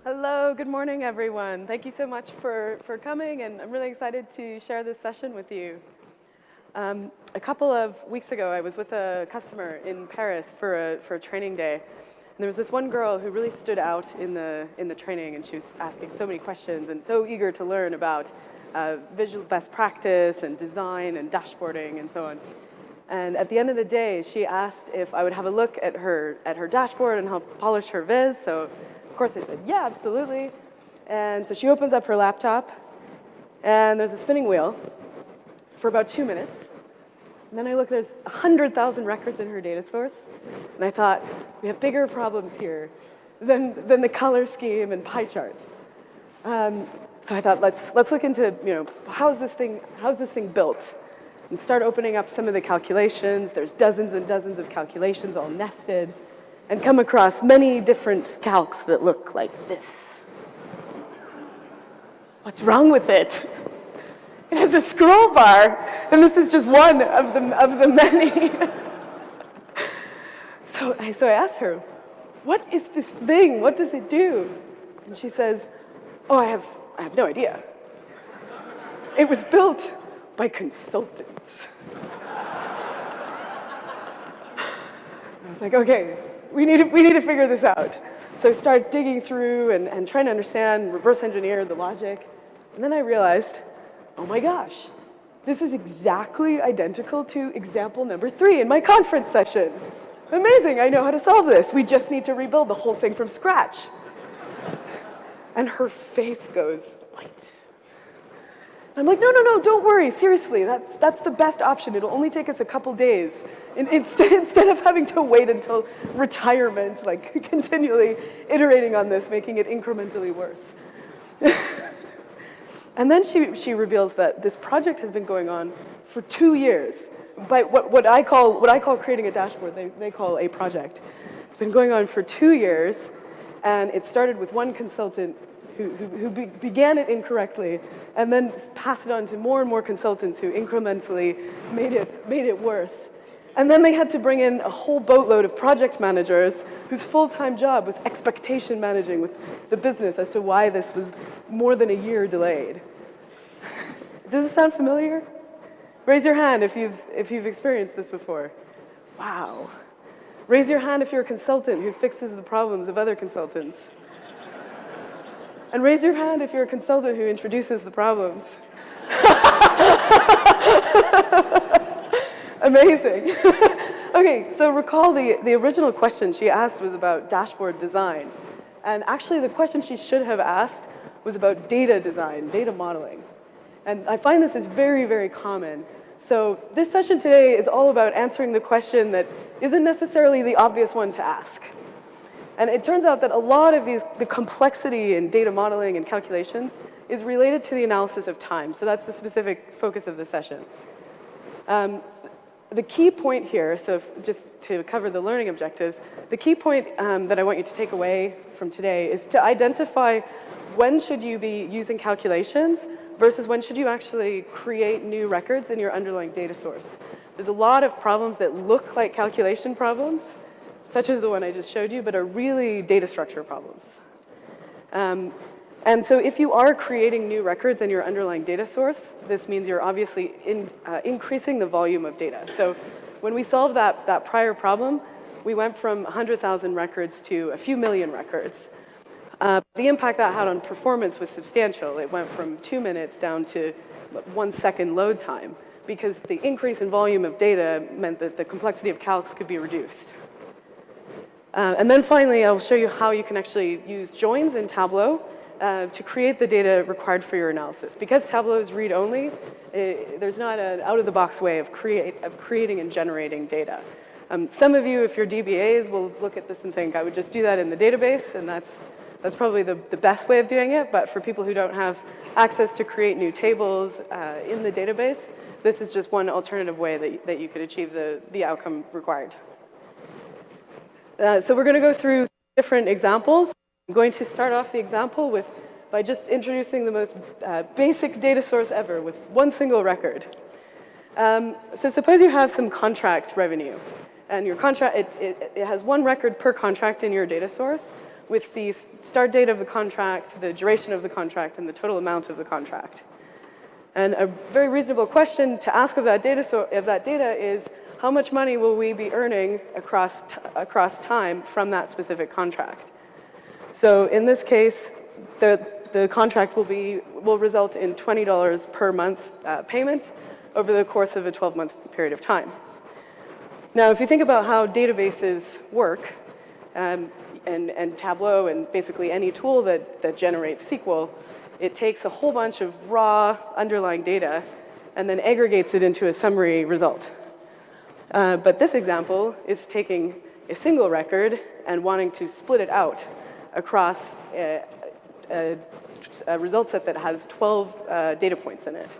Hello, good morning, everyone. Thank you so much for coming, and I'm really excited to share this session with you. A couple of weeks ago, I was with a customer in Paris for a training day, and there was this one girl who really stood out in the training, and she was asking so many questions and so eager to learn about visual best practice and design and dashboarding and so on. And at the end of the day, she asked if I would have a look at her dashboard and help polish her viz. So of course I said, yeah, absolutely. And so she opens up her laptop, and there's a spinning wheel for about 2 minutes. And then I look, there's 100,000 records in her data source. And I thought, we have bigger problems here than the color scheme and pie charts. So I thought, let's look into, how's this thing built? And start opening up some of the calculations. There's dozens and dozens of calculations all nested, and come across many different calcs that look like this. What's wrong with it? It has a scroll bar, and this is just one of the many. So I asked her, what is this thing? What does it do? And she says, oh, I have no idea. It was built by consultants. I was like, okay, we need to figure this out. So I started digging through and trying to understand, reverse engineer the logic. And then I realized, oh my gosh, this is exactly identical to example number 3 in my conference session. Amazing, I know how to solve this. We just need to rebuild the whole thing from scratch. And her face goes white. I'm like, no, don't worry, seriously, that's the best option. It'll only take us a couple days. Instead of having to wait until retirement, like continually iterating on this, making it incrementally worse. And then she reveals that this project has been going on for 2 years. By what I call creating a dashboard, they call a project. It's been going on for 2 years, and it started with one consultant who began it incorrectly, and then passed it on to more and more consultants who incrementally made it worse. And then they had to bring in a whole boatload of project managers whose full-time job was expectation managing with the business as to why this was more than a year delayed. Does it sound familiar? Raise your hand if you've experienced this before. Wow. Raise your hand if you're a consultant who fixes the problems of other consultants. And raise your hand if you're a consultant who introduces the problems. Amazing. Okay, so recall the original question she asked was about dashboard design. And actually the question she should have asked was about data design, data modeling. And I find this is very, very common. So this session today is all about answering the question that isn't necessarily the obvious one to ask. And it turns out that a lot of the complexity in data modeling and calculations is related to the analysis of time. So that's the specific focus of the session. The key point here, so just to cover the learning objectives, the key point that I want you to take away from today is to identify when should you be using calculations versus when should you actually create new records in your underlying data source. There's a lot of problems that look like calculation problems, such as the one I just showed you, but are really data structure problems. And so if you are creating new records in your underlying data source, this means you're obviously increasing the volume of data. So when we solved that prior problem, we went from 100,000 records to a few million records. The impact that had on performance was substantial. It went from 2 minutes down to 1 second load time, because the increase in volume of data meant that the complexity of calcs could be reduced. And then finally, I'll show you how you can actually use joins in Tableau to create the data required for your analysis. Because Tableau is read-only, there's not an out-of-the-box way of creating and generating data. Some of you, if you're DBAs, will look at this and think, I would just do that in the database, and that's probably the best way of doing it. But for people who don't have access to create new tables in the database, this is just one alternative way that you could achieve the outcome required. So we're going to go through different examples. I'm going to start off the example by just introducing the most basic data source ever with one single record. So suppose you have some contract revenue, and your contract, it has one record per contract in your data source, with the start date of the contract, the duration of the contract, and the total amount of the contract. And a very reasonable question to ask of that data is, how much money will we be earning across time from that specific contract? So in this case, the contract will result in $20 per month payment over the course of a 12-month period of time. Now, if you think about how databases work, and Tableau and basically any tool that generates SQL, it takes a whole bunch of raw underlying data and then aggregates it into a summary result. But this example is taking a single record and wanting to split it out across a result set that has 12 data points in it.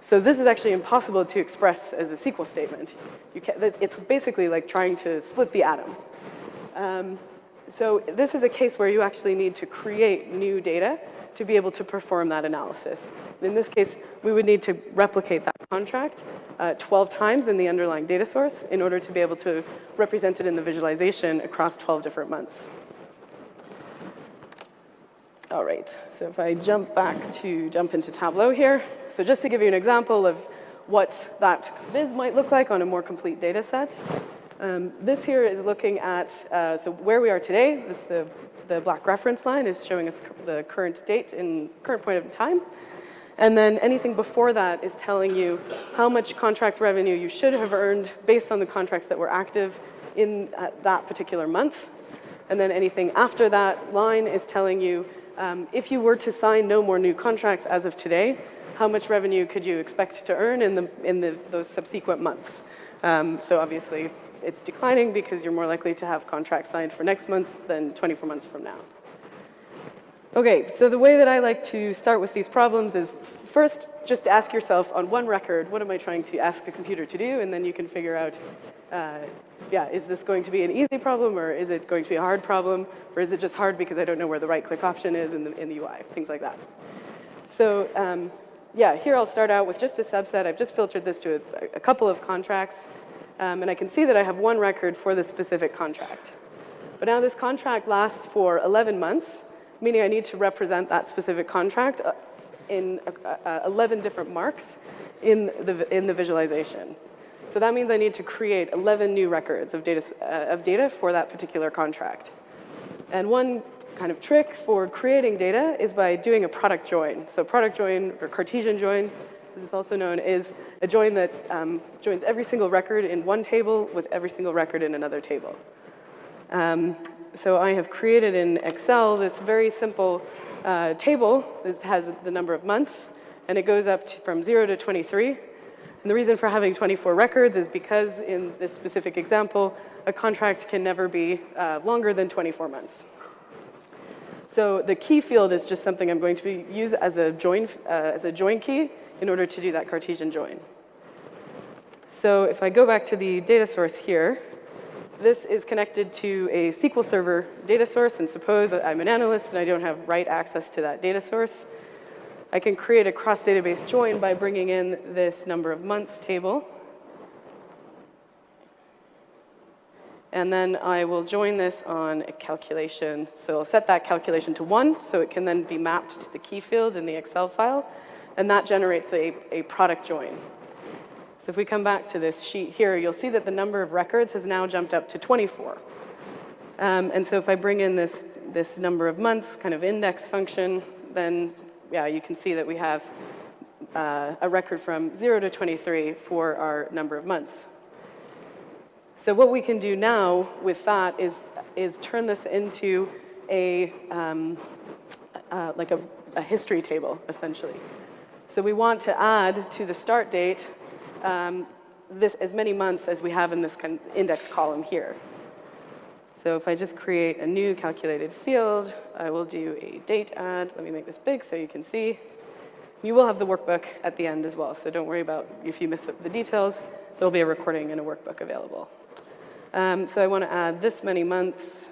So this is actually impossible to express as a SQL statement. It's basically like trying to split the atom. So this is a case where you actually need to create new data to be able to perform that analysis. In this case, we would need to replicate that contract 12 times in the underlying data source in order to be able to represent it in the visualization across 12 different months. All right, so if I jump into Tableau here. So just to give you an example of what that viz might look like on a more complete data set. This here is looking at, so where we are today, the black reference line is showing us the current date in current point of time. And then anything before that is telling you how much contract revenue you should have earned based on the contracts that were active in that particular month. And then anything after that line is telling you if you were to sign no more new contracts as of today, how much revenue could you expect to earn in those subsequent months? So obviously, it's declining because you're more likely to have contracts signed for next month than 24 months from now. Okay, so the way that I like to start with these problems is first just ask yourself on one record, what am I trying to ask the computer to do? And then you can figure out, is this going to be an easy problem, or is it going to be a hard problem, or is it just hard because I don't know where the right-click option is in the UI, things like that. So here I'll start out with just a subset. I've just filtered this to a couple of contracts. And I can see that I have one record for this specific contract. But now this contract lasts for 11 months, meaning I need to represent that specific contract in 11 different marks in the visualization. So that means I need to create 11 new records of data for that particular contract. And one kind of trick for creating data is by doing a product join. So product join, or Cartesian join, as it's also known, is a join that joins every single record in one table with every single record in another table. So I have created in Excel this very simple table that has the number of months, and it goes up from 0 to 23. And the reason for having 24 records is because in this specific example, a contract can never be longer than 24 months. So the key field is just something I'm going to use as a join key in order to do that Cartesian join. So if I go back to the data source here, this is connected to a SQL Server data source, and suppose that I'm an analyst and I don't have write access to that data source. I can create a cross-database join by bringing in this number of months table. And then I will join this on a calculation. So I'll set that calculation to 1, so it can then be mapped to the key field in the Excel file. And that generates a product join. So if we come back to this sheet here, you'll see that the number of records has now jumped up to 24. And so if I bring in this number of months kind of index function, then you can see that we have a record from 0 to 23 for our number of months. So what we can do now with that is turn this into like a history table, essentially. So we want to add to the start date as many months as we have in this kind of index column here. So if I just create a new calculated field, I will do a date add. Let me make this big so you can see. You will have the workbook at the end as well, so don't worry about if you miss the details. There'll be a recording and a workbook available. So I want to add this many months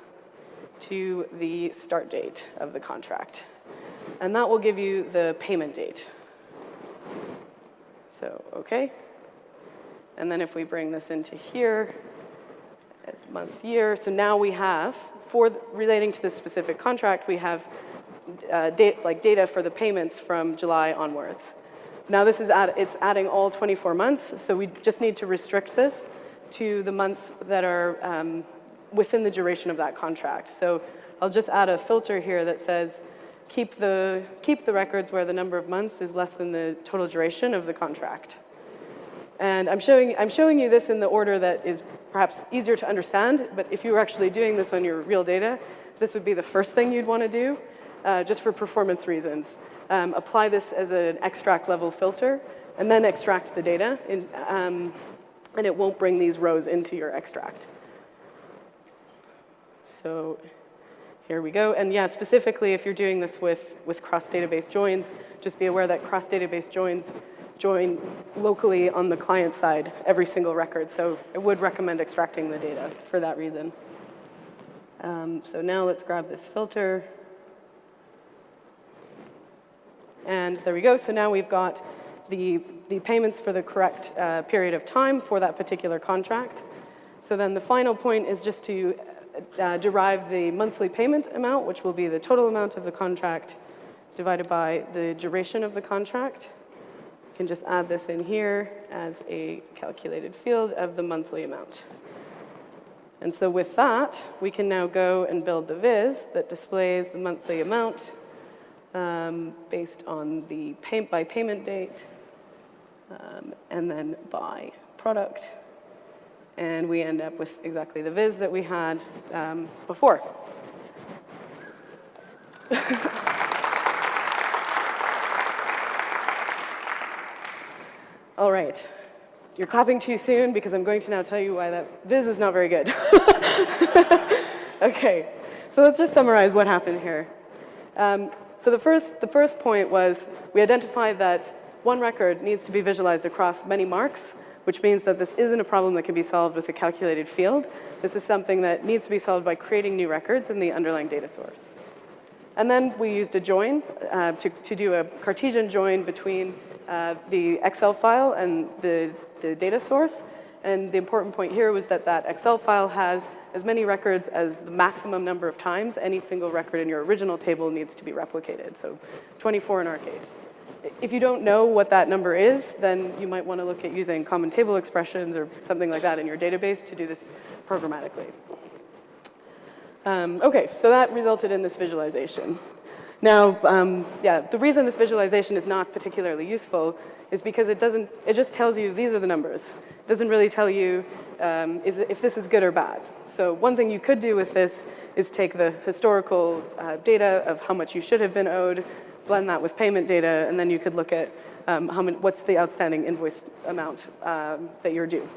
to the start date of the contract. And that will give you the payment date. So, okay. And then if we bring this into here, as month, year. So now we have, relating to this specific contract, we have data for the payments from July onwards. Now this is it's adding all 24 months, so we just need to restrict this to the months that are within the duration of that contract. So I'll just add a filter here that says keep the records where the number of months is less than the total duration of the contract. And I'm showing you this in the order that is perhaps easier to understand, but if you were actually doing this on your real data, this would be the first thing you'd want to do, just for performance reasons. Apply this as an extract level filter, and then extract the data, and it won't bring these rows into your extract. So here we go. And yeah, specifically, if you're doing this with cross-database joins, just be aware that cross-database joins join locally on the client side every single record. So I would recommend extracting the data for that reason. So now let's grab this filter. And there we go. So now we've got the payments for the correct period of time for that particular contract. So then the final point is just to derive the monthly payment amount, which will be the total amount of the contract divided by the duration of the contract. You can just add this in here as a calculated field of the monthly amount. And so with that, we can now go and build the viz that displays the monthly amount based on the by payment date and then by product. And we end up with exactly the viz that we had before. All right, you're clapping too soon because I'm going to now tell you why that viz is not very good. Okay, so let's just summarize what happened here. So the first point was we identified that one record needs to be visualized across many marks, which means that this isn't a problem that can be solved with a calculated field. This is something that needs to be solved by creating new records in the underlying data source. And then we used a join to do a Cartesian join between the Excel file and the data source. And the important point here was that that Excel file has as many records as the maximum number of times any single record in your original table needs to be replicated, so 24 in our case. If you don't know what that number is, then you might want to look at using common table expressions or something like that in your database to do this programmatically. Okay, so that resulted in this visualization. Now, yeah, the reason this visualization is not particularly useful is because it just tells you these are the numbers. It doesn't really tell you if this is good or bad. So one thing you could do with this is take the historical data of how much you should have been owed, blend that with payment data, and then you could look at what's the outstanding invoice amount that you're due.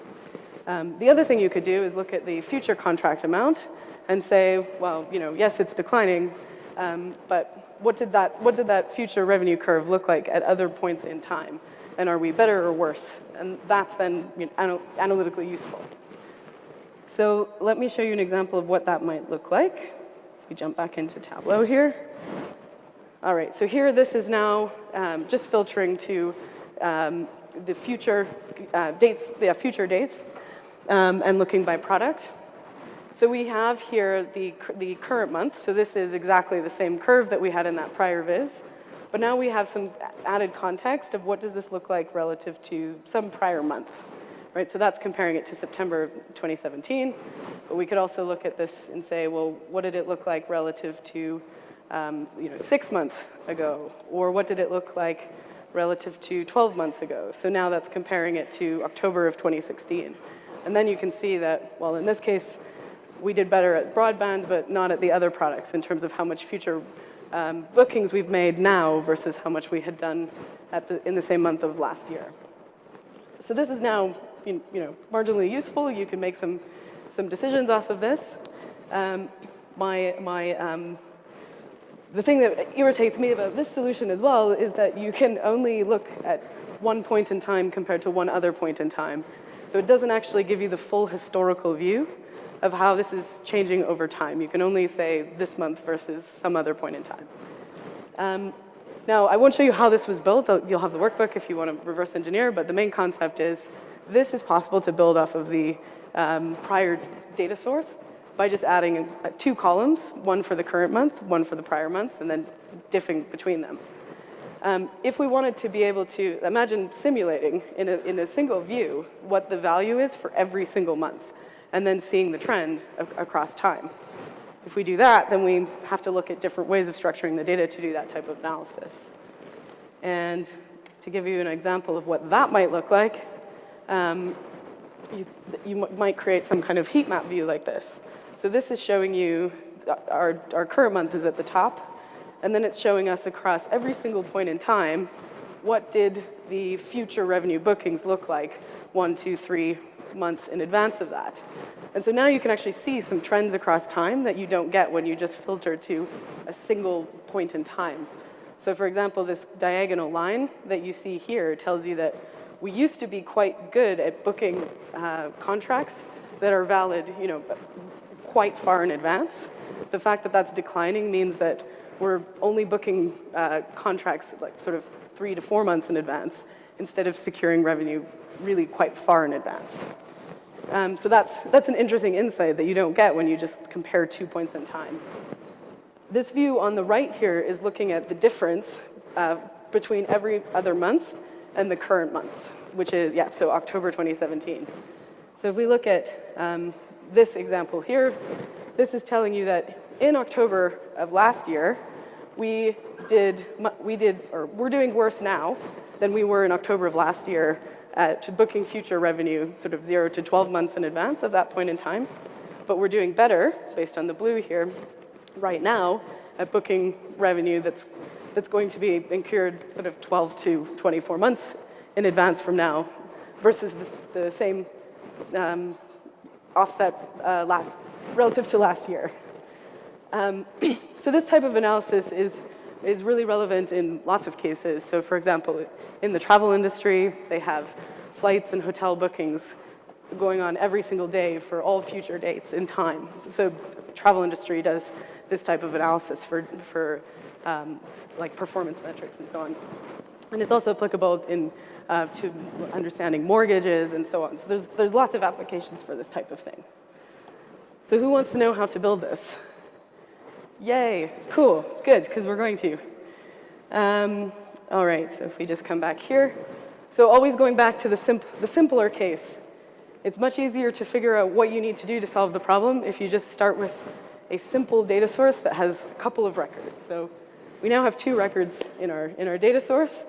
The other thing you could do is look at the future contract amount and say, well, yes, it's declining, but what did that future revenue curve look like at other points in time? And are we better or worse? And that's then analytically useful. So let me show you an example of what that might look like. If we jump back into Tableau here. All right, so here this is now just filtering to the future dates, and looking by product. So we have here the current month. So this is exactly the same curve that we had in that prior viz. But now we have some added context of what does this look like relative to some prior month, right? So that's comparing it to September 2017. But we could also look at this and say, well, what did it look like relative to 6 months ago? Or what did it look like relative to 12 months ago? So now that's comparing it to October of 2016. And then you can see that, well, in this case, we did better at broadband, but not at the other products in terms of how much future bookings we've made now versus how much we had done in the same month of last year. So this is now marginally useful. You can make some decisions off of this. The thing that irritates me about this solution as well is that you can only look at one point in time compared to one other point in time. So it doesn't actually give you the full historical view of how this is changing over time. You can only say this month versus some other point in time. Now, I won't show you how this was built. You'll have the workbook if you want to reverse engineer, but the main concept is this is possible to build off of the prior data source by just adding 2 columns, one for the current month, one for the prior month, and then diffing between them. If we wanted to be able to imagine simulating in a single view what the value is for every single month, and then seeing the trend across time. If we do that, then we have to look at different ways of structuring the data to do that type of analysis. And to give you an example of what that might look like, you might create some kind of heat map view like this. So this is showing you our current month is at the top, and then it's showing us across every single point in time, what did the future revenue bookings look like 1, 2, 3 months in advance of that. And so now you can actually see some trends across time that you don't get when you just filter to a single point in time. So for example, this diagonal line that you see here tells you that we used to be quite good at booking contracts that are valid, quite far in advance. The fact that that's declining means that we're only booking contracts like sort of 3 to 4 months in advance instead of securing revenue really quite far in advance. So that's an interesting insight that you don't get when you just compare 2 points in time. This view on the right here is looking at the difference between every other month and the current month, which is, so October 2017. So if we look at this example here, this is telling you that in October of last year, we're doing worse now than we were in October of last year to booking future revenue sort of 0 to 12 months in advance of that point in time. But we're doing better, based on the blue here, right now at booking revenue that's going to be incurred sort of 12 to 24 months in advance from now versus the same offset relative to last year. So this type of analysis is really relevant in lots of cases. So for example, in the travel industry, they have flights and hotel bookings going on every single day for all future dates in time. So the travel industry does this type of analysis for like performance metrics and so on. And it's also applicable to understanding mortgages and so on. So there's lots of applications for this type of thing. So who wants to know how to build this? Yay, cool, good, because we're going to. All right, so if we just come back here. So always going back to the simpler case. It's much easier to figure out what you need to do to solve the problem if you just start with a simple data source that has a couple of records. So we now have 2 records in our data source,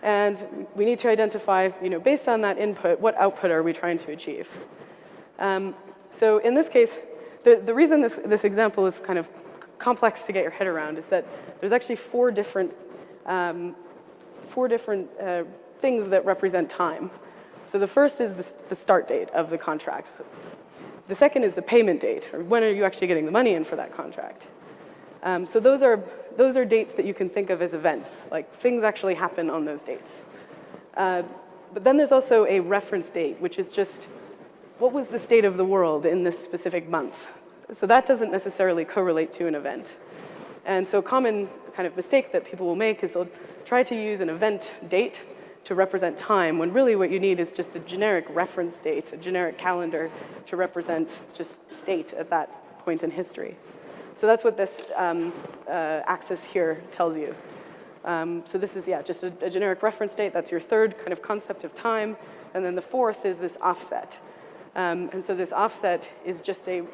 and we need to identify, based on that input, what output are we trying to achieve? So in this case, the reason this example is kind of complex to get your head around is that there's actually 4 different things that represent time. So the first is the start date of the contract. The second is the payment date, or when are you actually getting the money in for that contract. So those are dates that you can think of as events, like things actually happen on those dates. But then there's also a reference date, which is just what was the state of the world in this specific month. So that doesn't necessarily correlate to an event. And so a common kind of mistake that people will make is they'll try to use an event date to represent time, when really what you need is just a generic reference date, a generic calendar to represent just state at that point in history. So that's what this axis here tells you. So this is, just a generic reference date. That's your third kind of concept of time. And then the fourth is this offset. And so this offset is just a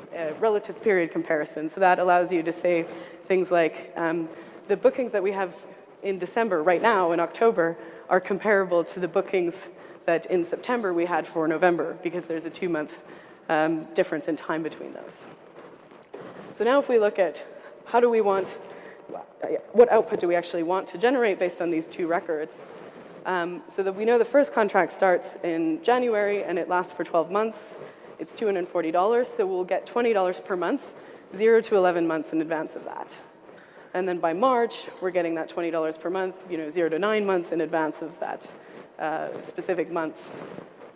relative period comparison. So that allows you to say things like the bookings that we have in December right now in October are comparable to the bookings that in September we had for November, because there's a 2-month difference in time between those. So now if we look at what output do we actually want to generate based on these 2 records, so that we know the first contract starts in January and it lasts for 12 months. It's $240, so we'll get $20 per month, 0 to 11 months in advance of that. And then by March, we're getting that $20 per month, 0 to 9 months in advance of that specific month.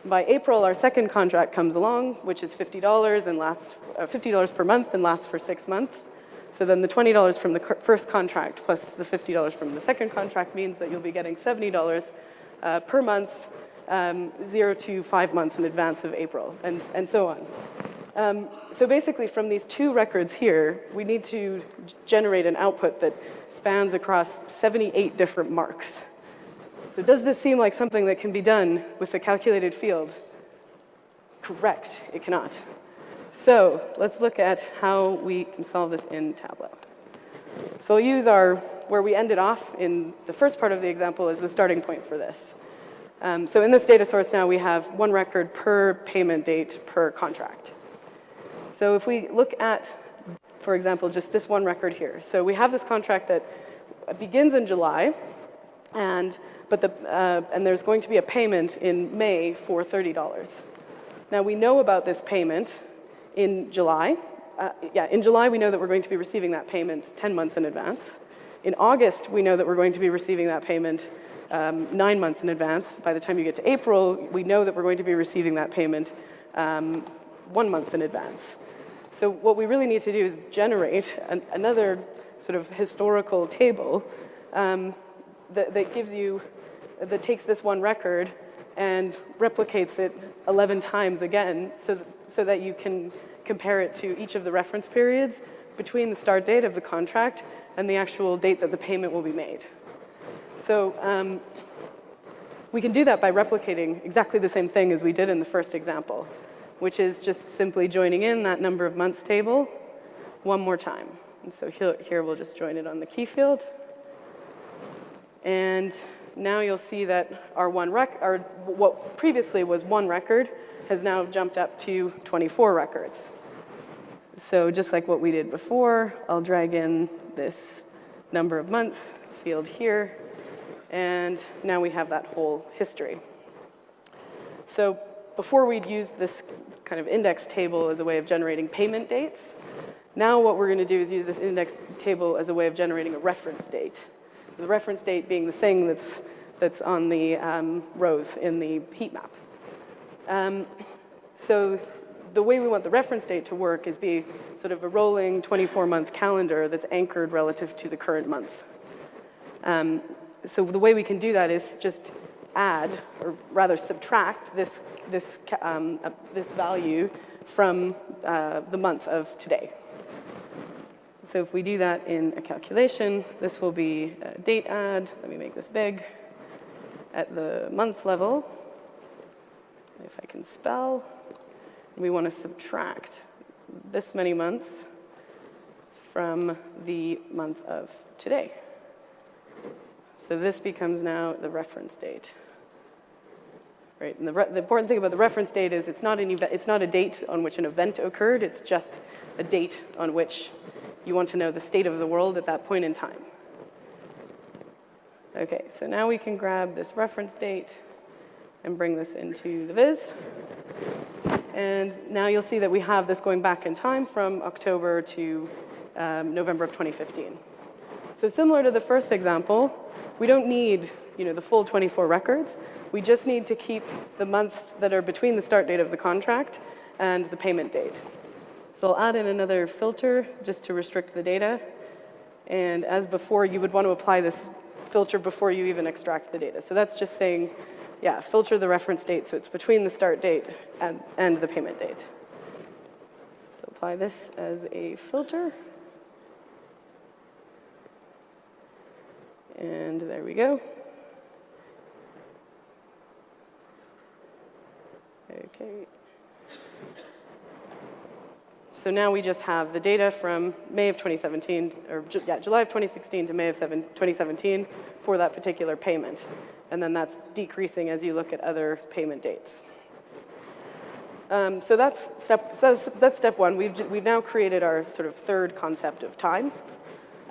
By April, our second contract comes along, which is $50 and lasts $50 per month and lasts for 6 months. So then the $20 from the first contract plus the $50 from the second contract means that you'll be getting $70 per month 0 to 5 months in advance of April, and so on. So basically, from these two records here, we need to generate an output that spans across 78 different marks. So does this seem like something that can be done with a calculated field? Correct, it cannot. So let's look at how we can solve this in Tableau. So I'll use where we ended off in the first part of the example as the starting point for this. So in this data source now, we have one record per payment date per contract. So if we look at, for example, just this one record here. So we have this contract that begins in July, and there's going to be a payment in May for $30. Now we know about this payment in July. In July we know that we're going to be receiving that payment 10 months in advance. In August we know that we're going to be receiving that payment 9 months in advance. By the time you get to April, we know that we're going to be receiving that payment 1 month in advance. So what we really need to do is generate another sort of historical table that takes this one record and replicates it 11 times again so that you can compare it to each of the reference periods between the start date of the contract and the actual date that the payment will be made. So we can do that by replicating exactly the same thing as we did in the first example, which is just simply joining in that number of months table one more time. And so here we'll just join it on the key field. And now you'll see that what previously was one record has now jumped up to 24 records. So just like what we did before, I'll drag in this number of months field here, and now we have that whole history. So before we'd used this kind of index table as a way of generating payment dates. Now what we're going to do is use this index table as a way of generating a reference date. So the reference date being the thing that's on the rows in the heat map. So the way we want the reference date to work is be sort of a rolling 24-month calendar that's anchored relative to the current month. So the way we can do that is just add, or rather subtract this value from the month of today. So if we do that in a calculation, this will be a date add. Let me make this big. At the month level, if I can spell, we want to subtract this many months from the month of today. So this becomes now the reference date. Right, and the important thing about the reference date is it's not a date on which an event occurred, it's just a date on which you want to know the state of the world at that point in time. Okay, so now we can grab this reference date and bring this into the viz. And now you'll see that we have this going back in time from October to November of 2015. So similar to the first example, we don't need the full 24 records. We just need to keep the months that are between the start date of the contract and the payment date. So I'll add in another filter just to restrict the data. And as before, you would want to apply this filter before you even extract the data. So that's just saying, yeah, filter the reference date so it's between the start date and the payment date. So apply this as a filter. And there we go. Okay. So now we just have the data from May of 2017, or July of 2016 to May of 2017 for that particular payment. And then that's decreasing as you look at other payment dates. So that's step one. We've now created our sort of third concept of time.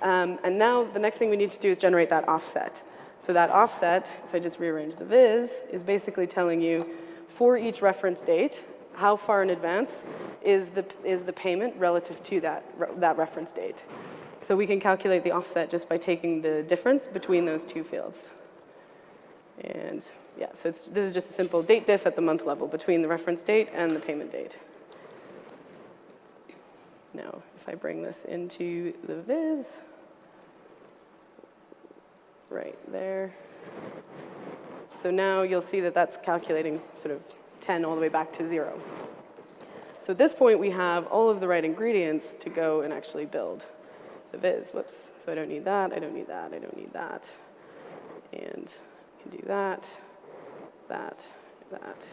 And now the next thing we need to do is generate that offset. So that offset, if I just rearrange the viz, is basically telling you for each reference date, how far in advance is the payment relative to that reference date. So we can calculate the offset just by taking the difference between those two fields. And yeah, so this is just a simple date diff at the month level between the reference date and the payment date. Now, if I bring this into the viz, right there. So now you'll see that that's calculating sort of 10 all the way back to 0. So at this point, we have all of the right ingredients to go and actually build the viz. Whoops. So I don't need that, I don't need that, I don't need that. And I can do that, that, that,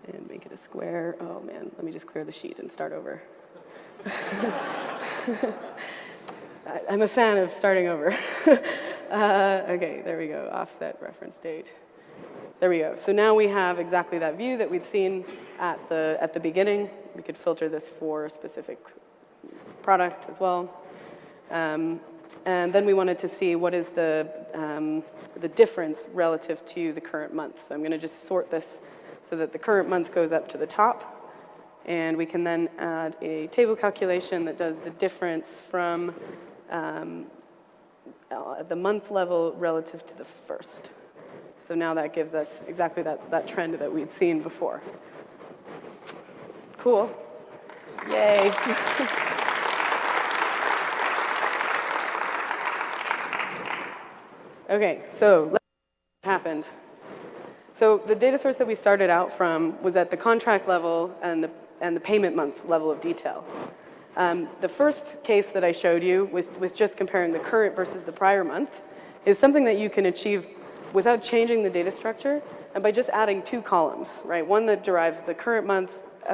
and make it a square. Oh man, let me just clear the sheet and start over. I'm a fan of starting over. Okay, there we go, offset reference date. There we go. So now we have exactly that view that we'd seen at the beginning. We could filter this for a specific product as well. And then we wanted to see what is the difference relative to the current month. So I'm going to just sort this so that the current month goes up to the top. And we can then add a table calculation that does the difference from the month level relative to the first. So now that gives us exactly that trend that we'd seen before. Cool. Yay. Okay, so let's see what happened. So the data source that we started out from was at the contract level and the payment month level of detail. The first case that I showed you with just comparing the current versus the prior month is something that you can achieve without changing the data structure and by just adding 2 columns, right? One that derives the current month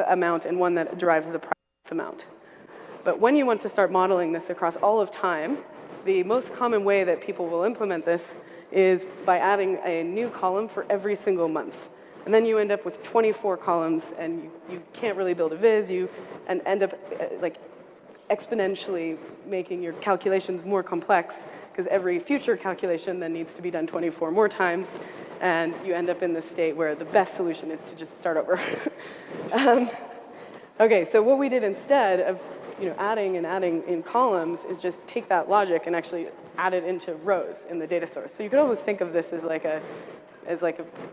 amount and one that derives the prior month amount. But when you want to start modeling this across all of time, the most common way that people will implement this is by adding a new column for every single month. And then you end up with 24 columns, and you can't really build a viz, and end up like exponentially making your calculations more complex, because every future calculation then needs to be done 24 more times, and you end up in this state where the best solution is to just start over. Okay, so what we did instead of adding in columns is just take that logic and actually add it into rows in the data source. So you could almost think of this as like a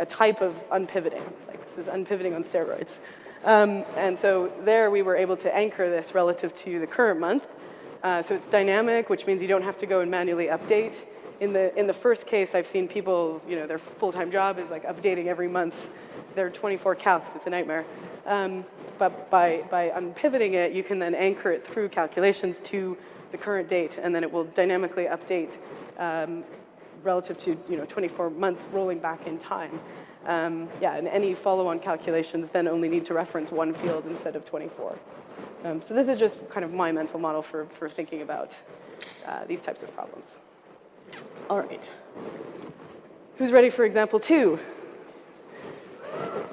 type of unpivoting. Like this is unpivoting on steroids. And so there we were able to anchor this relative to the current month. So it's dynamic, which means you don't have to go and manually update. In the first case, I've seen people, their full-time job is like updating every month. There are 24 calcs, it's a nightmare. But by unpivoting it, you can then anchor it through calculations to the current date, and then it will dynamically update relative to 24 months rolling back in time. Yeah, and any follow-on calculations then only need to reference one field instead of 24. So this is just kind of my mental model for thinking about these types of problems. All right. Who's ready for example 2?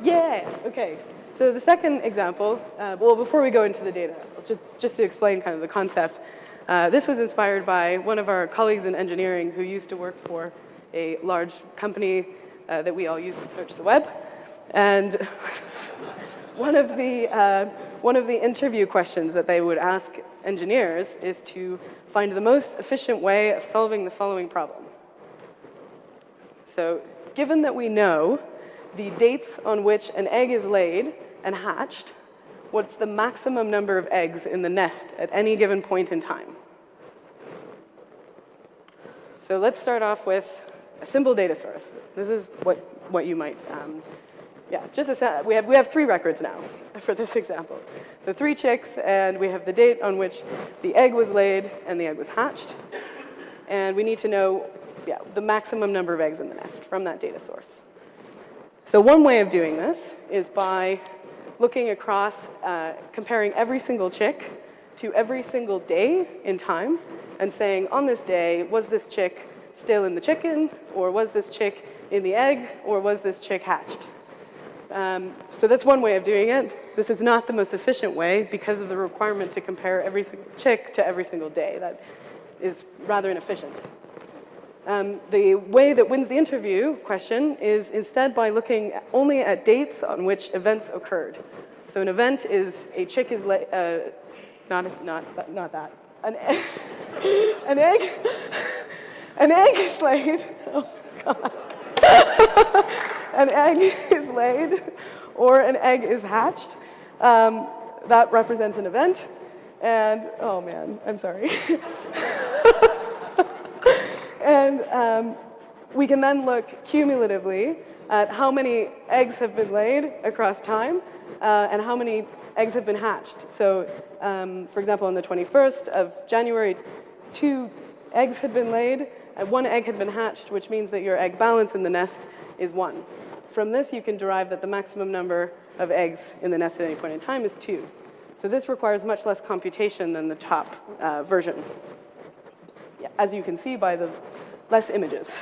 Yeah, okay. So the second example, well, before we go into the data, just to explain kind of the concept, this was inspired by one of our colleagues in engineering who used to work for a large company that we all use to search the web. And one of the interview questions that they would ask engineers is to find the most efficient way of solving the following problem. So given that we know the dates on which an egg is laid and hatched, what's the maximum number of eggs in the nest at any given point in time? So let's start off with a simple data source. This is what you might, we have 3 records now for this example. So 3 chicks, and we have the date on which the egg was laid and the egg was hatched. And we need to know the maximum number of eggs in the nest from that data source. So one way of doing this is by looking across, comparing every single chick to every single day in time and saying, on this day, was this chick still in the chicken, or was this chick in the egg, or was this chick hatched? So that's one way of doing it. This is not the most efficient way because of the requirement to compare every single chick to every single day. That is rather inefficient. The way that wins the interview question is instead by looking only at dates on which events occurred. So an event is a chick is laid, not that. An egg. An egg is laid. Oh God. An egg is laid, or an egg is hatched. That represents an event. And oh man, I'm sorry. And We can then look cumulatively at how many eggs have been laid across time and how many eggs have been hatched. So, for example, on the 21st of January, 2 eggs had been laid and 1 egg had been hatched, which means that your egg balance in the nest is 1. From this, you can derive that the maximum number of eggs in the nest at any point in time is 2. So this requires much less computation than the top version, as you can see by the less images.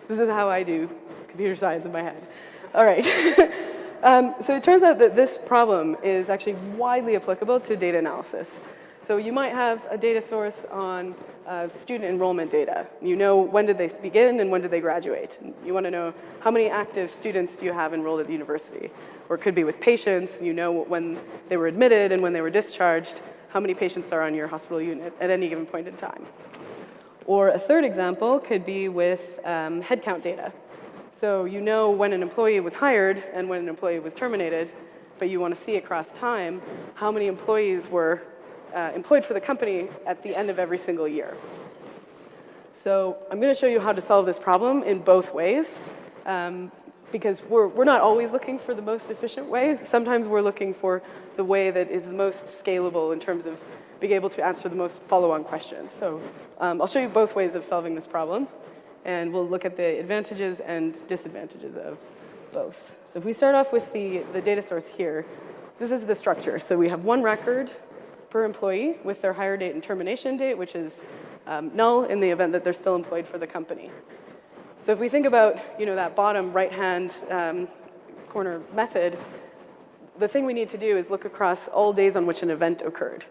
This is how I do computer science in my head. All right. So it turns out that this problem is actually widely applicable to data analysis. So you might have a data source on student enrollment data. You know when did they begin and when did they graduate. You want to know how many active students do you have enrolled at the university. Or it could be with patients. You know when they were admitted and when they were discharged, how many patients are on your hospital unit at any given point in time. Or a third example could be with headcount data. So you know when an employee was hired and when an employee was terminated, but you want to see across time how many employees were employed for the company at the end of every single year. So I'm going to show you how to solve this problem in both ways, because we're not always looking for the most efficient way. Sometimes we're looking for the way that is the most scalable in terms of being able to answer the most follow-on questions. So I'll show you both ways of solving this problem, and we'll look at the advantages and disadvantages of both. So if we start off with the data source here, this is the structure. So we have 1 record per employee with their hire date and termination date, which is null in the event that they're still employed for the company. So if we think about that bottom right-hand corner method, the thing we need to do is look across all days on which an event occurred.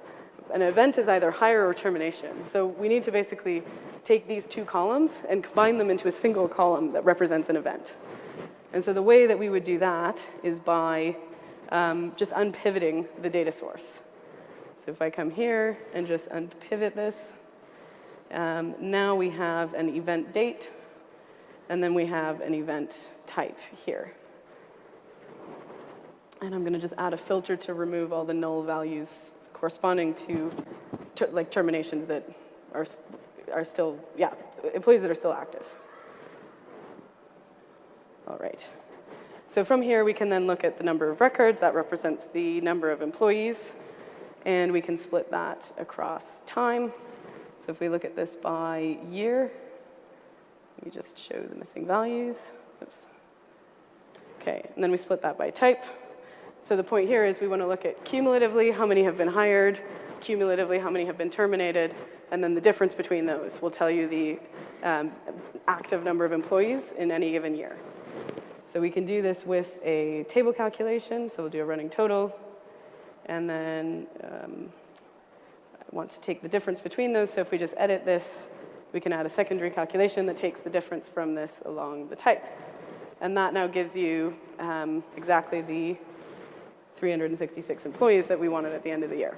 An event is either hire or termination. So we need to basically take these 2 columns and combine them into a single column that represents an event. And so the way that we would do that is by just unpivoting the data source. So if I come here and just unpivot this, now we have an event date, and then we have an event type here. And I'm going to just add a filter to remove all the null values corresponding to like terminations that are still, employees that are still active. All right. So from here, we can then look at the number of records. That represents the number of employees. And we can split that across time. So if we look at this by year, let me just show the missing values. Oops. Okay, and then we split that by type. So the point here is we want to look at cumulatively how many have been hired, cumulatively how many have been terminated, and then the difference between those will tell you the active number of employees in any given year. So we can do this with a table calculation. So we'll do a running total. And then I want to take the difference between those. So if we just edit this, we can add a secondary calculation that takes the difference from this along the type. And that now gives you exactly the 366 employees that we wanted at the end of the year.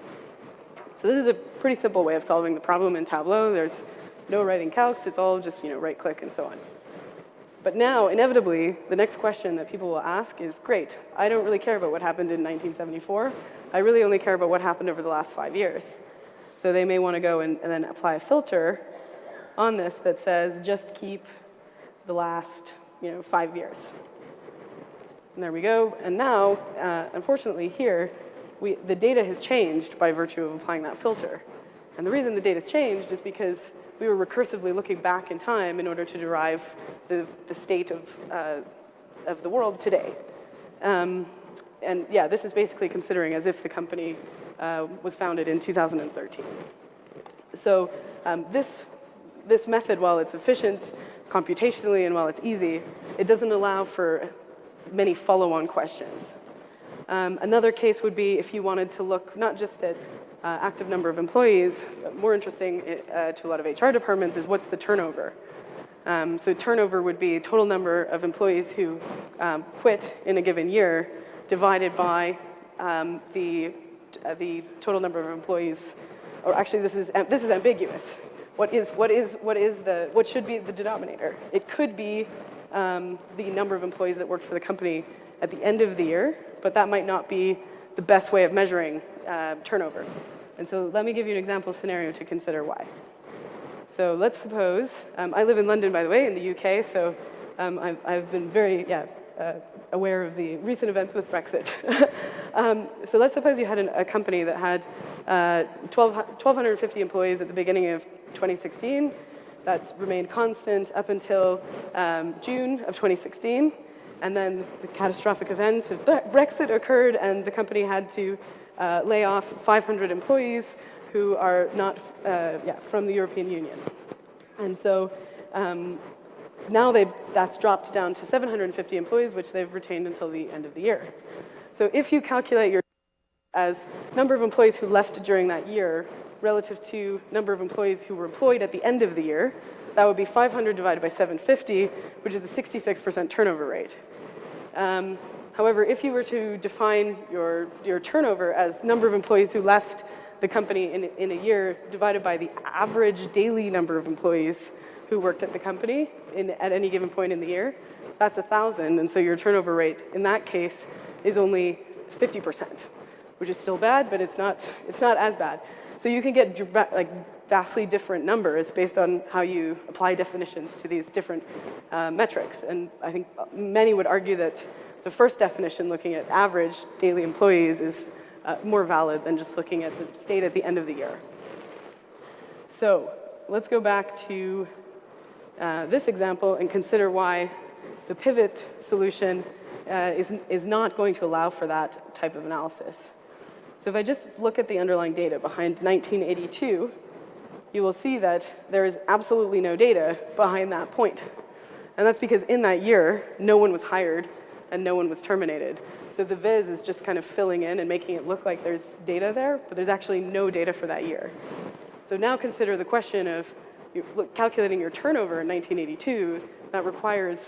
So this is a pretty simple way of solving the problem in Tableau. There's no writing calcs. It's all just right-click and so on. But now, inevitably, the next question that people will ask is, great, I don't really care about what happened in 1974. I really only care about what happened over the last 5 years. So they may want to go and then apply a filter on this that says, just keep the last 5 years. And there we go. And now, unfortunately here, the data has changed by virtue of applying that filter. And the reason the data's changed is because we were recursively looking back in time in order to derive the state of the world today. And yeah, this is basically considering as if the company was founded in 2013. So this method, while it's efficient computationally and while it's easy, it doesn't allow for many follow-on questions. Another case would be if you wanted to look not just at active number of employees, but more interesting to a lot of HR departments is what's the turnover. So turnover would be total number of employees who quit in a given year divided by the total number of employees. Or actually, this is ambiguous. What should be the denominator? It could be the number of employees that worked for the company at the end of the year, but that might not be the best way of measuring turnover. And so let me give you an example scenario to consider why. So let's suppose, I live in London, by the way, in the UK, so I've been very, aware of the recent events with Brexit. So let's suppose you had a company that had 1,250 employees at the beginning of 2016. That's remained constant up until June of 2016. And then the catastrophic event of Brexit occurred, and the company had to lay off 500 employees who are not from the European Union. And so now that's dropped down to 750 employees, which they've retained until the end of the year. So if you calculate your as number of employees who left during that year relative to number of employees who were employed at the end of the year, that would be 500 divided by 750, which is a 66% turnover rate. However, if you were to define your turnover as number of employees who left the company in a year divided by the average daily number of employees who worked at the company at any given point in the year, that's 1,000, and so your turnover rate in that case is only 50%, which is still bad, but it's not as bad. So you can get vastly different numbers based on how you apply definitions to these different metrics. And I think many would argue that the first definition, looking at average daily employees, is more valid than just looking at the state at the end of the year. So let's go back to this example and consider why the pivot solution is not going to allow for that type of analysis. So if I just look at the underlying data behind 1982, you will see that there is absolutely no data behind that point. And that's because in that year, no one was hired and no one was terminated. So the viz is just kind of filling in and making it look like there's data there, but there's actually no data for that year. So now consider the question of calculating your turnover in 1982. That requires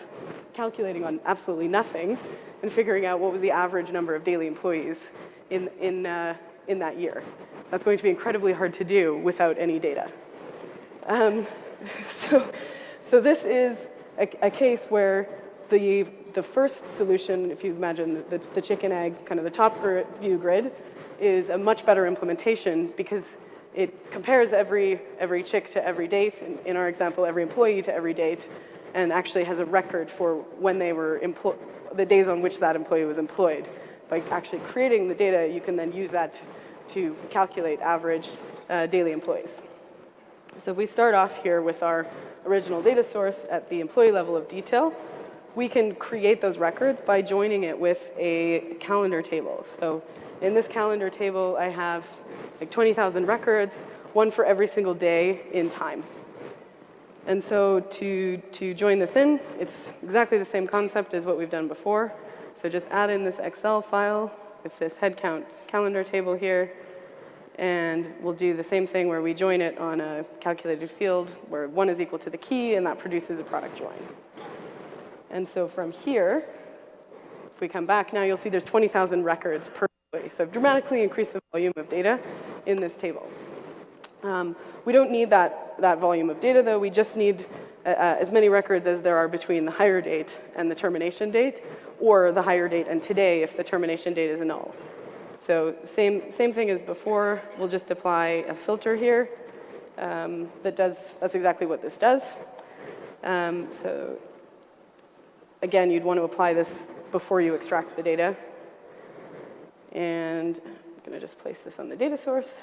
calculating on absolutely nothing and figuring out what was the average number of daily employees in that year. That's going to be incredibly hard to do without any data. So this is a case where the first solution, if you imagine the chicken egg, kind of the top view grid, is a much better implementation because it compares every chick to every date, in our example, every employee to every date, and actually has a record for when they were the days on which that employee was employed. By actually creating the data, you can then use that to calculate average daily employees. So if we start off here with our original data source at the employee level of detail, we can create those records by joining it with a calendar table. So in this calendar table, I have like 20,000 records, one for every single day in time. And so to join this in, it's exactly the same concept as what we've done before. So just add in this Excel file with this headcount calendar table here, and we'll do the same thing where we join it on a calculated field where 1 is equal to the key, and that produces a product join. And so from here, if we come back now, you'll see there's 20,000 records per employee. So I've dramatically increased the volume of data in this table. We don't need that volume of data, though. We just need as many records as there are between the hire date and the termination date, or the hire date and today if the termination date is null. So same thing as before. We'll just apply a filter here that's exactly what this does. So again, you'd want to apply this before you extract the data. And I'm going to just place this on the data source.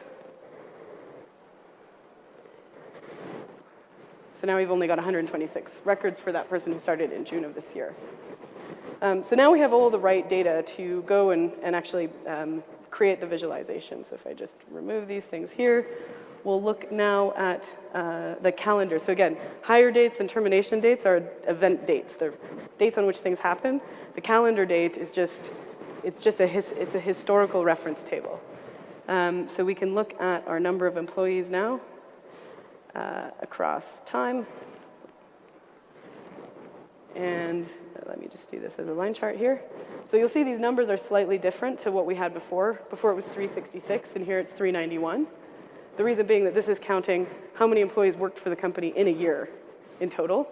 So now we've only got 126 records for that person who started in June of this year. So now we have all the right data to go and actually create the visualization. So if I just remove these things here, we'll look now at the calendar. So again, hire dates and termination dates are event dates. They're dates on which things happen. The calendar date is just a historical reference table. So we can look at our number of employees now across time. And let me just do this as a line chart here. So you'll see these numbers are slightly different to what we had before. Before it was 366, and here it's 391. The reason being that this is counting how many employees worked for the company in a year in total.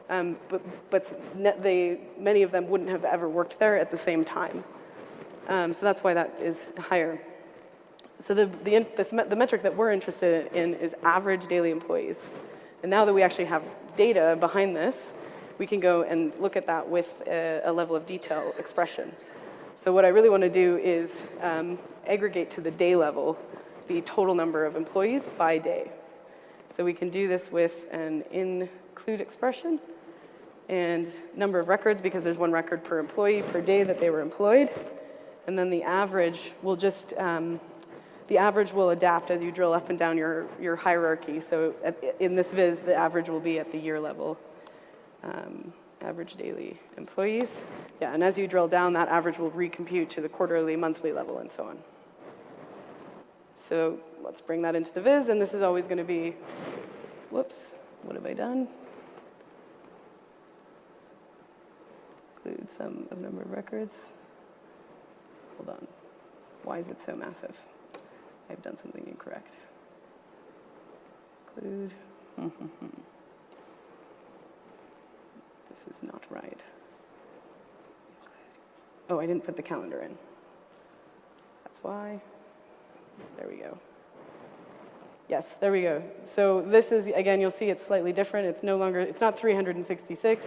But many of them wouldn't have ever worked there at the same time. So that's why that is higher. So the metric that we're interested in is average daily employees. And now that we actually have data behind this, we can go and look at that with a level of detail expression. So what I really want to do is aggregate to the day level the total number of employees by day. So we can do this with an include expression and number of records, because there's one record per employee per day that they were employed. And then the average will just, the average will adapt as you drill up and down your hierarchy. So in this viz, the average will be at the year level. Average daily employees. Yeah, and as you drill down, that average will recompute to the quarterly, monthly level, and so on. So let's bring that into the viz, and this is always going to be, whoops, what have I done? Include sum of number of records. Hold on. Why is it so massive? I've done something incorrect. Include. This is not right. Oh, I didn't put the calendar in. That's why. There we go. Yes, there we go. So this is, again, you'll see it's slightly different. It's no longer, it's not 366.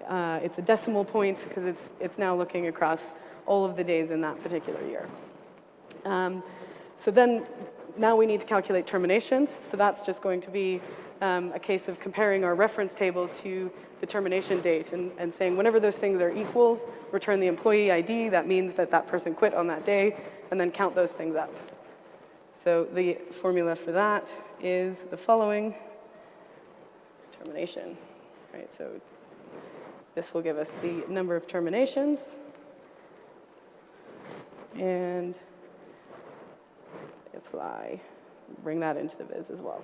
It's a decimal point because it's now looking across all of the days in that particular year. So then now we need to calculate terminations. So that's just going to be a case of comparing our reference table to the termination date and saying whenever those things are equal, return the employee ID. That means that that person quit on that day, and then count those things up. So the formula for that is the following: termination. Right, so this will give us the number of terminations, and apply, bring that into the viz as well.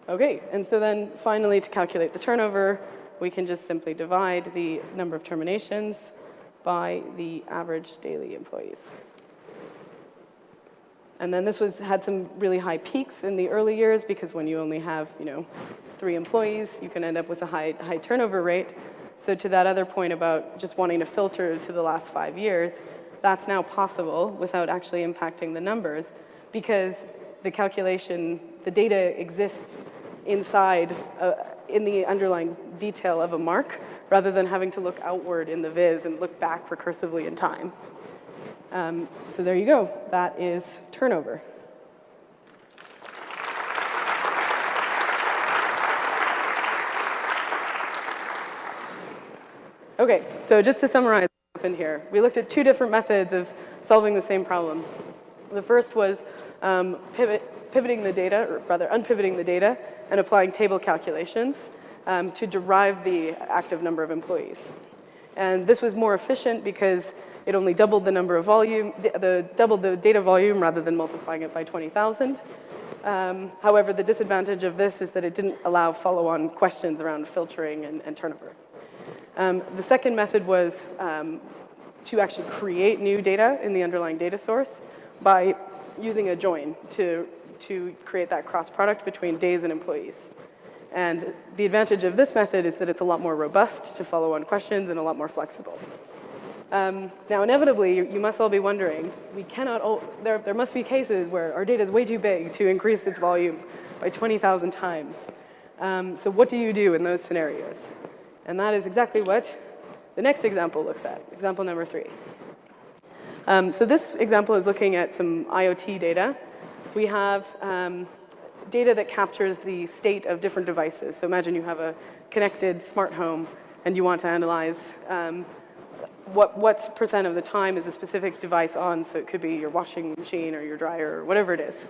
Okay, and so then finally to calculate the turnover, we can just simply divide the number of terminations by the average daily employees. And then this had some really high peaks in the early years, because when you only have 3 employees, you can end up with a high turnover rate. So to that other point about just wanting to filter to the last 5 years, that's now possible without actually impacting the numbers, because the calculation, the data exists inside, in the underlying detail of a mark, rather than having to look outward in the viz and look back recursively in time. So there you go. That is turnover. Okay, so just to summarize what happened here, we looked at 2 different methods of solving the same problem. The first was pivoting the data, or rather unpivoting the data, and applying table calculations to derive the active number of employees. And this was more efficient because it only doubled the number of volume, doubled the data volume rather than multiplying it by 20,000. However, the disadvantage of this is that it didn't allow follow-on questions around filtering and turnover. The second method was to actually create new data in the underlying data source by using a join to create that cross product between days and employees. And the advantage of this method is that it's a lot more robust to follow on questions and a lot more flexible. Now, inevitably, you must all be wondering, there must be cases where our data is way too big to increase its volume by 20,000 times. So what do you do in those scenarios? And that is exactly what the next example looks at, example number 3. So this example is looking at some IoT data. We have data that captures the state of different devices. So imagine you have a connected smart home and you want to analyze what percent of the time is a specific device on. So it could be your washing machine or your dryer or whatever it is.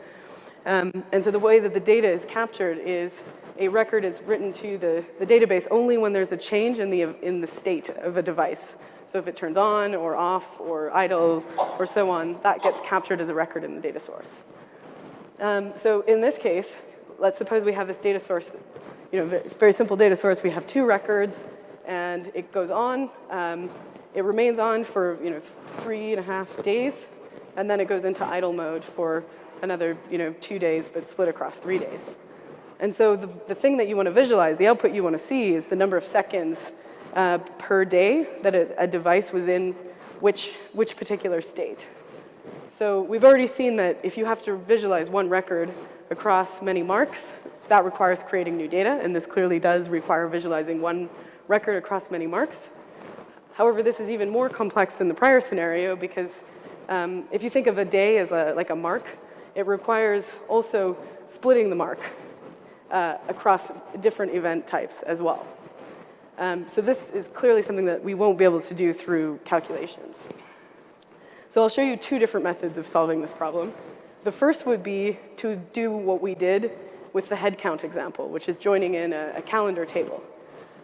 And so the way that the data is captured is a record is written to the database only when there's a change in the state of a device. So if it turns on or off or idle or so on, that gets captured as a record in the data source. So in this case, let's suppose we have this data source, it's a very simple data source. We have 2 records, and it goes on. It remains on for 3.5 days, and then it goes into idle mode for another 2 days, but split across 3 days. And so the thing that you want to visualize, the output you want to see, is the number of seconds per day that a device was in which particular state. So we've already seen that if you have to visualize one record across many marks, that requires creating new data, and this clearly does require visualizing one record across many marks. However, this is even more complex than the prior scenario because if you think of a day as like a mark, it requires also splitting the mark across different event types as well. So this is clearly something that we won't be able to do through calculations. So I'll show you two different methods of solving this problem. The first would be to do what we did with the head count example, which is joining in a calendar table.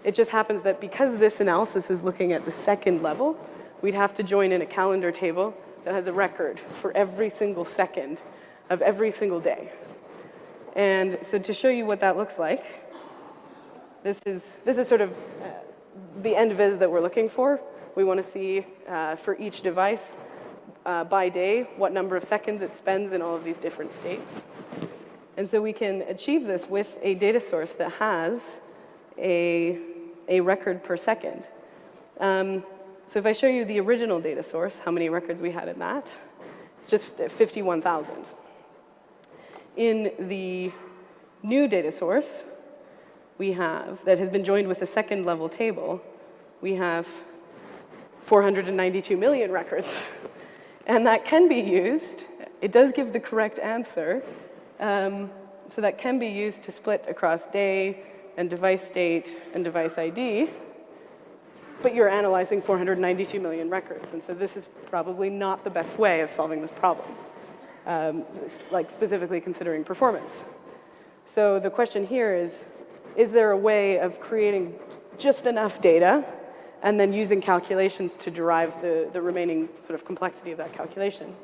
It just happens that because this analysis is looking at the second level, we'd have to join in a calendar table that has a record for every single second of every single day. And so to show you what that looks like, this is sort of the end viz that we're looking for. We want to see for each device by day what number of seconds it spends in all of these different states. And so we can achieve this with a data source that has a record per second. So if I show you the original data source, how many records we had in that, it's just 51,000. In the new data source we have, that has been joined with a second level table, we have 492 million records. And that can be used, it does give the correct answer, so that can be used to split across day and device state and device ID, but you're analyzing 492 million records, and so this is probably not the best way of solving this problem, like specifically considering performance. So the question here is there a way of creating just enough data and then using calculations to derive the remaining sort of complexity of that calculation?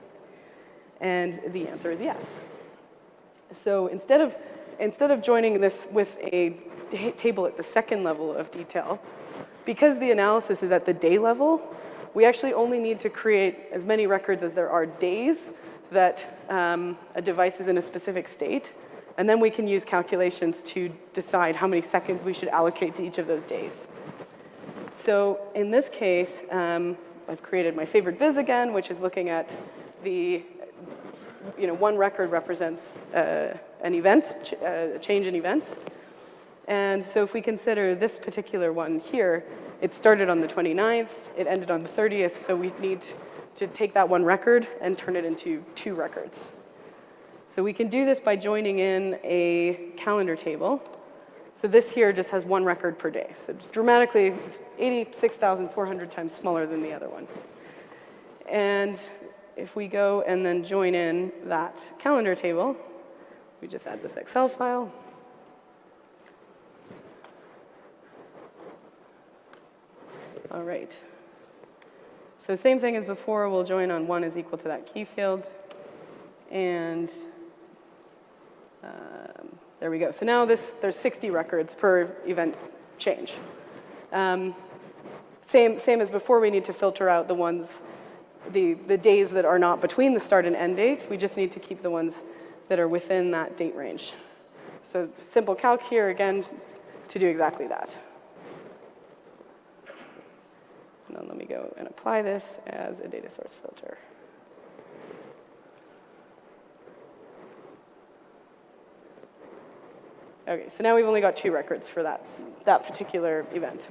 And the answer is yes. So instead of joining this with a table at the second level of detail, because the analysis is at the day level, we actually only need to create as many records as there are days that a device is in a specific state, and then we can use calculations to decide how many seconds we should allocate to each of those days. So in this case, I've created my favorite viz again, which is looking at the, one record represents an event, a change in events. And so if we consider this particular one here, it started on the 29th, it ended on the 30th, so we need to take that one record and turn it into two records. So we can do this by joining in a calendar table. So this here just has one record per day. So it's dramatically, it's 86,400 times smaller than the other one. And if we go and then join in that calendar table, we just add this Excel file. All right. So same thing as before, we'll join on 1 is equal to that key field. And there we go. So now there's 60 records per event change. Same as before, we need to filter out the ones, the days that are not between the start and end date. We just need to keep the ones that are within that date range. So simple calc here again to do exactly that. And then let me go and apply this as a data source filter. Okay, so now we've only got 2 records for that particular event.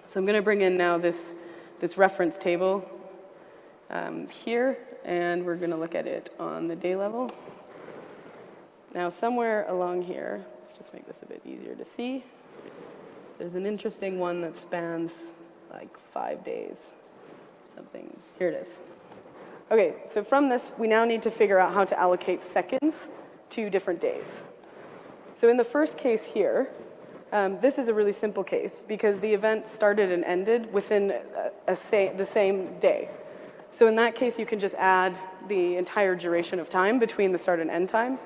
So I'm going to bring in now this reference table here, and we're going to look at it on the day level. Now somewhere along here, let's just make this a bit easier to see, there's an interesting one that spans like 5 days, something. Here it is. Okay, so from this, we now need to figure out how to allocate seconds to different days. So in the first case here, this is a really simple case because the event started and ended within the same day. So in that case, you can just add the entire duration of time between the start and end time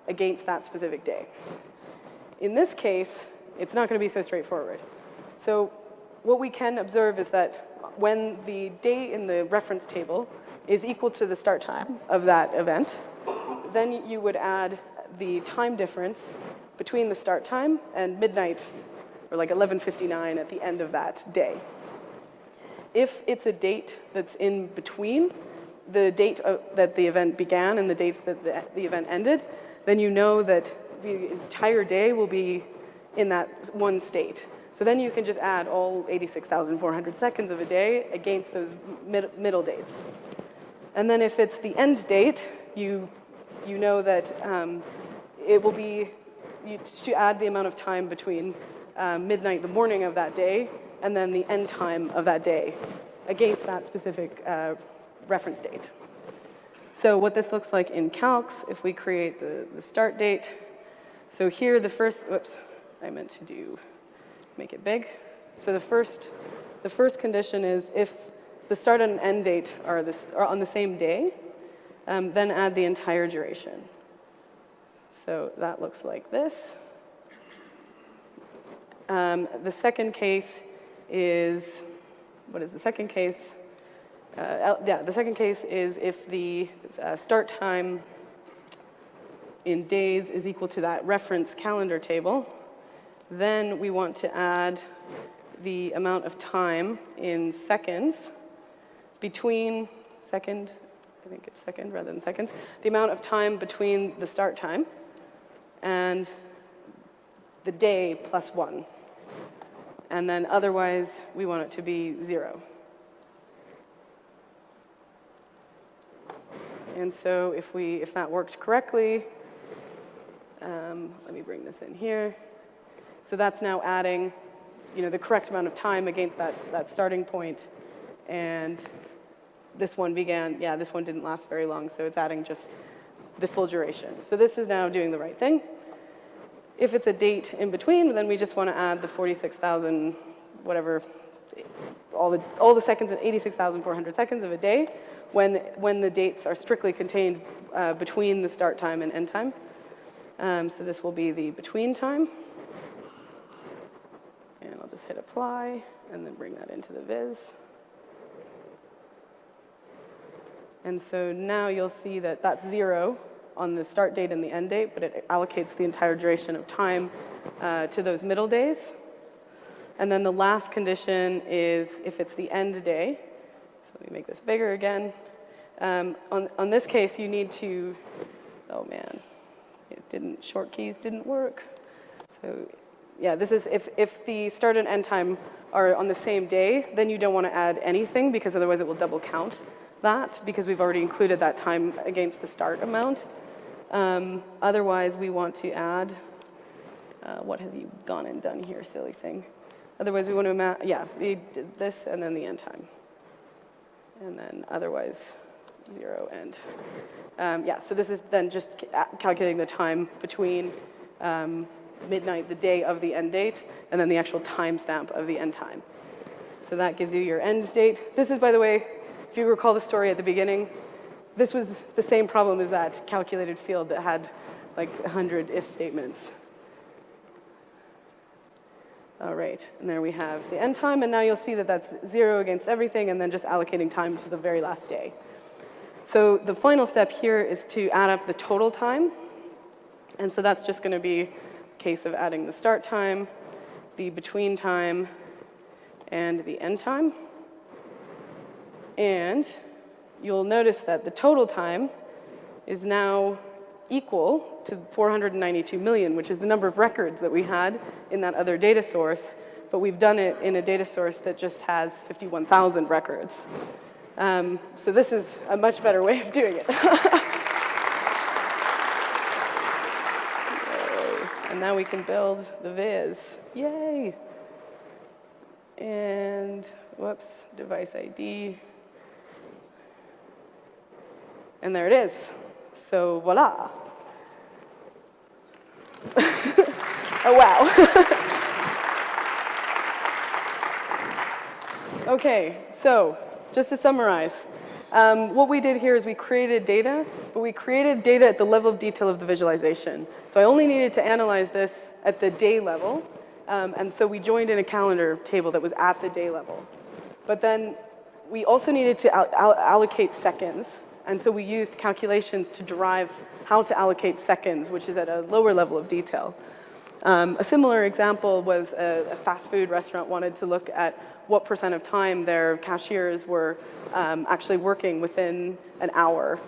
against that specific day. In this case, it's not going to be so straightforward. So what we can observe is that when the day in the reference table is equal to the start time of that event, then you would add the time difference between the start time and midnight, or like 11:59 at the end of that day. If it's a date that's in between the date that the event began and the date that the event ended, then you know that the entire day will be in that one state. So then you can just add all 86,400 seconds of a day against those middle dates. And then if it's the end date, you know that it will be, to add the amount of time between midnight, the morning of that day, and then the end time of that day against that specific reference date. So what this looks like in calcs, if we create the start date. So here the first, whoops, I meant to make it big. So the first condition is if the start and end date are on the same day, then add the entire duration. So that looks like this. The second case is, what is the second case? The second case is if the start time in days is equal to that reference calendar table, then we want to add the amount of time in seconds between second, I think it's second rather than seconds, the amount of time between the start time and the day plus 1. And then otherwise, we want it to be 0. And so if that worked correctly, let me bring this in here. So that's now adding, the correct amount of time against that starting point. And this one this one didn't last very long, so it's adding just the full duration. So this is now doing the right thing. If it's a date in between, then we just want to add the 46,000, whatever, all the seconds and 86,400 seconds of a day when the dates are strictly contained between the start time and end time. So this will be the between time. And I'll just hit apply and then bring that into the viz. And so now you'll see that that's 0 on the start date and the end date, but it allocates the entire duration of time to those middle days. And then the last condition is if it's the end day. So let me make this bigger again. On this case, you need to, oh man, short keys didn't work. So yeah, this is if the start and end time are on the same day, then you don't want to add anything because otherwise it will double count that because we've already included that time against the start amount. Otherwise, we want to add, what have you gone and done here, silly thing? Otherwise, we want to, we did this and then the end time. And then otherwise, 0 end. So this is then just calculating the time between midnight, the day of the end date, and then the actual timestamp of the end time. So that gives you your end date. This is, by the way, if you recall the story at the beginning, this was the same problem as that calculated field that had like 100 if statements. All right, and there we have the end time, and now you'll see that that's 0 against everything, and then just allocating time to the very last day. So the final step here is to add up the total time, and so that's just going to be a case of adding the start time, the between time, and the end time. And you'll notice that the total time is now equal to 492 million, which is the number of records that we had in that other data source, but we've done it in a data source that just has 51,000 records. So this is a much better way of doing it. And now we can build the viz. Yay! And, whoops, device ID. And there it is. So voila. Oh, wow. Okay, so just to summarize, what we did here is we created data, but we created data at the level of detail of the visualization. So I only needed to analyze this at the day level, and so we joined in a calendar table that was at the day level. But then we also needed to allocate seconds, and so we used calculations to derive how to allocate seconds, which is at a lower level of detail. A similar example was a fast food restaurant wanted to look at what % of time their cashiers were actually working within an hour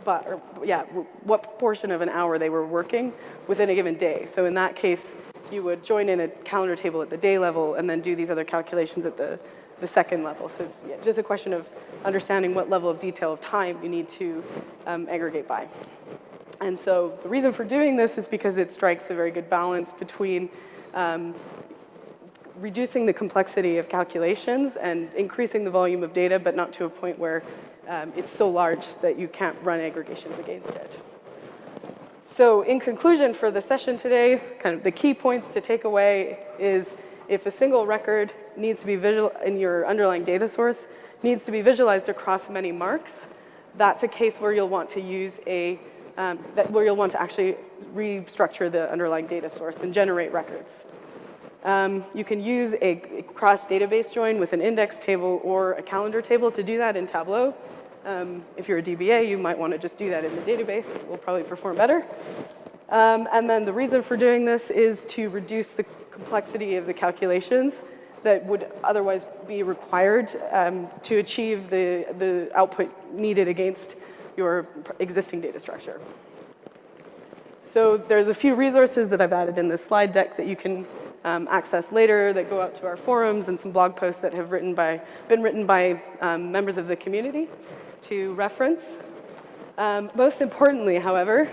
what portion of an hour they were working within a given day. So in that case, you would join in a calendar table at the day level and then do these other calculations at the second level. So it's just a question of understanding what level of detail of time you need to aggregate by. And so the reason for doing this is because it strikes a very good balance between reducing the complexity of calculations and increasing the volume of data, but not to a point where it's so large that you can't run aggregations against it. So in conclusion for the session today, kind of the key points to take away is if a single record needs to be in your underlying data source, needs to be visualized across many marks, that's a case where you'll want to use where you'll want to actually restructure the underlying data source and generate records. You can use a cross-database join with an index table or a calendar table to do that in Tableau. If you're a DBA, you might want to just do that in the database. It will probably perform better. And then the reason for doing this is to reduce the complexity of the calculations that would otherwise be required to achieve the output needed against your existing data structure. So there's a few resources that I've added in this slide deck that you can access later that go out to our forums and some blog posts that have been written by members of the community to reference. Most importantly, however,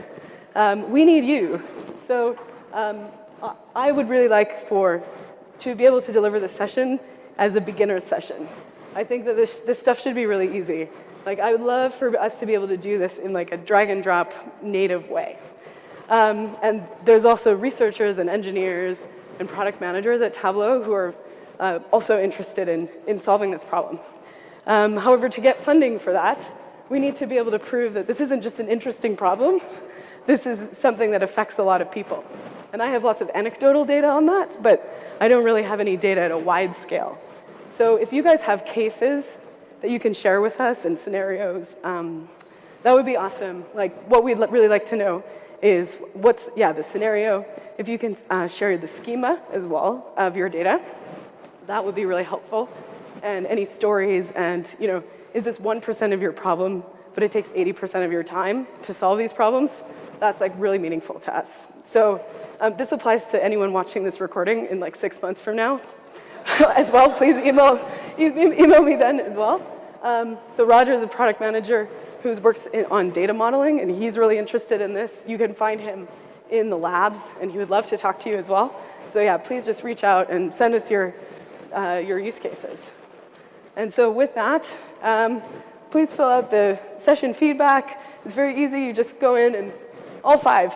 we need you. So I would really like to be able to deliver this session as a beginner session. I think that this stuff should be really easy. Like, I would love for us to be able to do this in like a drag and drop native way. And there's also researchers and engineers and product managers at Tableau who are also interested in solving this problem. However, to get funding for that, we need to be able to prove that this isn't just an interesting problem. This is something that affects a lot of people. And I have lots of anecdotal data on that, but I don't really have any data at a wide scale. So if you guys have cases that you can share with us and scenarios, that would be awesome. Like, what we'd really like to know is the scenario. If you can share the schema as well of your data, that would be really helpful. And any stories and, is this 1% of your problem, but it takes 80% of your time to solve these problems? That's like really meaningful to us. So this applies to anyone watching this recording in like 6 months from now as well. Please email me then as well. So Roger is a product manager who works on data modeling, and he's really interested in this. You can find him in the labs, and he would love to talk to you as well. So yeah, please just reach out and send us your use cases. And so with that, please fill out the session feedback. It's very easy. You just go in and all fives.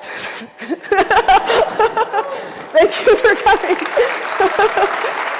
Thank you for coming.